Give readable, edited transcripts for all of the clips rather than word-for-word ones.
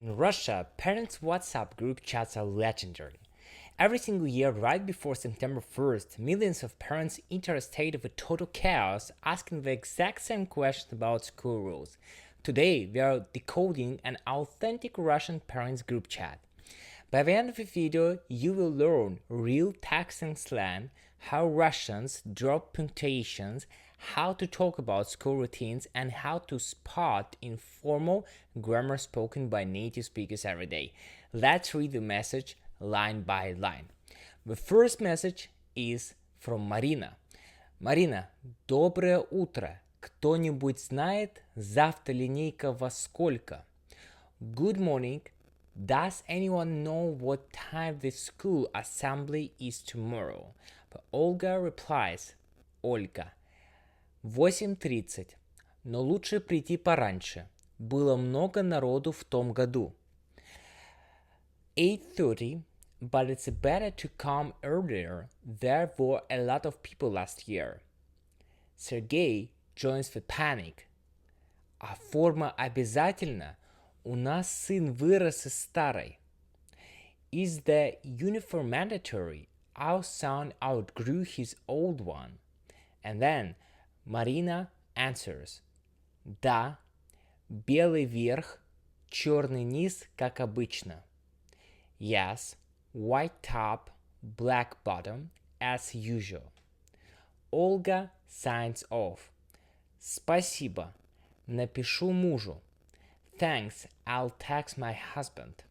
In Russia, parents' WhatsApp group chats are legendary. Every single year, right before September 1st, millions of parents enter a state of total chaos asking the exact same question about school rules. Today, we are decoding an authentic Russian parents' group chat. By the end of the video, you will learn real texting slang, how Russians drop punctuations, how to talk about school routines, and how to spot informal grammar spoken by native speakers every day. Let's read the message line by line. The first message is from Marina. Марина, доброе утро. Кто-нибудь знает, завтра линейка во сколько? Good morning. Does anyone know what time the school assembly is tomorrow? But Olga replies, Ольга, 8:30, но лучше прийти пораньше. Было много народу в том году. 8:30, but it's better to come earlier. There were a lot of people last year. Sergey joins the panic. А форма обязательно? У нас сын вырос из старой. Is the uniform mandatory? Our son outgrew his old one. And then Marina answers. Да, белый верх, черный низ, как обычно. Yes, white top, black bottom, as usual. Olga signs off. Спасибо. Напишу мужу. Thanks, I'll text my husband.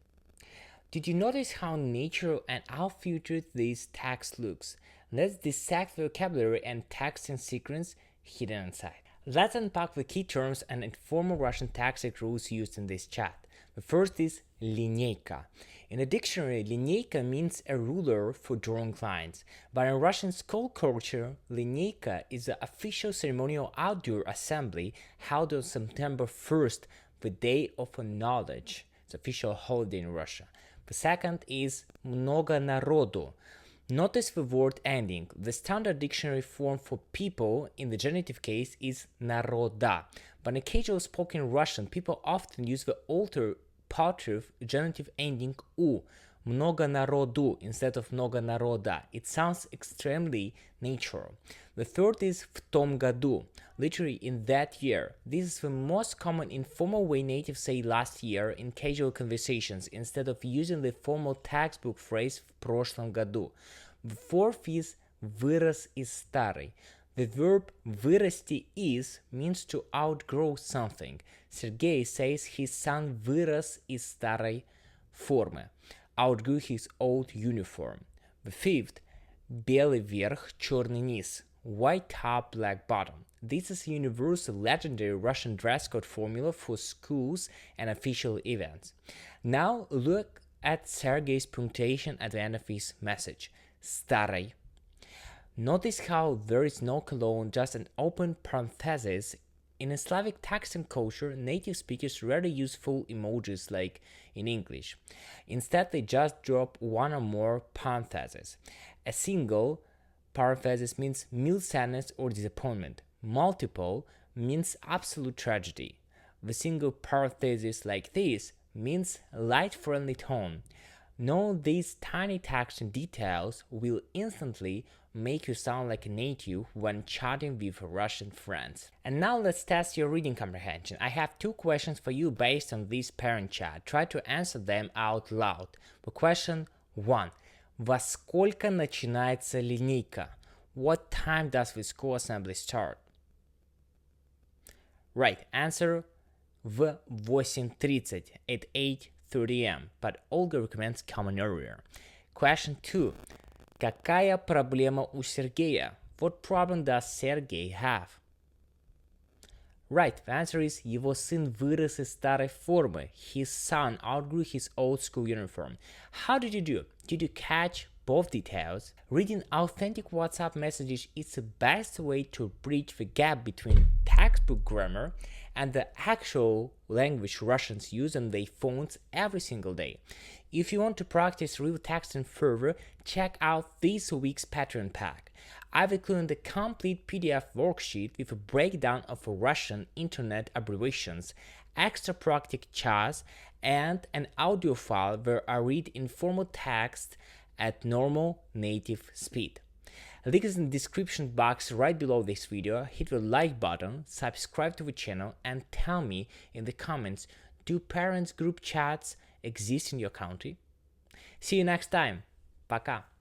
Did you notice how natural and unfiltered this text looks? Let's dissect the vocabulary and texting sequence hidden inside. Let's unpack the key terms and informal Russian texting rules used in this chat. The first is lineyka. In a dictionary, lineyka means a ruler for drawing lines, but in Russian school culture, lineyka is the official ceremonial outdoor assembly held on September 1st, the Day of Knowledge. It's an official holiday in Russia. The second is много народу. Notice the word ending. The standard dictionary form for people in the genitive case is народа, but in casual spoken Russian, people often use the alternative genitive ending u, много народу, instead of много народа. It sounds extremely natural. The third is в том году, literally in that year. This is the most common informal way natives say last year in casual conversations, instead of using the formal textbook phrase в прошлом году. The fourth is вырос из старой. The verb вырасти is means to outgrow something. Sergey says his son вырос из старой формы, outgrew his old uniform. The fifth, белый верх, черный низ, white top, black bottom. This is a universal legendary Russian dress code formula for schools and official events. Now look at Sergey's punctuation at the end of his message. Старый. Notice how there is no colon, just an open parenthesis. In a Slavic texting culture, native speakers rarely use full emojis like in English. Instead, they just drop one or more parentheses. A single parenthesis means mild sadness or disappointment. Multiple means absolute tragedy. The single parenthesis like this means light friendly tone. Know these tiny texting details will instantly make you sound like a native when chatting with Russian friends. And now let's test your reading comprehension. I have two questions for you based on this parent chat. Try to answer them out loud. The question 1. Во сколько начинается линейка? What time does the school assembly start? Right, answer в 8:30 at 8:30 am, but Olga recommends coming earlier. Question 2. Какая проблема у Сергея? What problem does Sergey have? Right, the answer is его сын вырос из старой формы. His son outgrew his old school uniform. How did you do? Did you catch both details? Reading authentic WhatsApp messages is the best way to bridge the gap between textbook grammar and the actual language Russians use on their phones every single day. If you want to practice real texting further, check out this week's Patreon pack. I've included a complete PDF worksheet with a breakdown of Russian internet abbreviations, extra practice charts, and an audio file where I read informal text at normal native speed. Link is in the description box right below this video. Hit the like button, subscribe to the channel, and tell me in the comments, do parents group chats exist in your country? See you next time. Пока.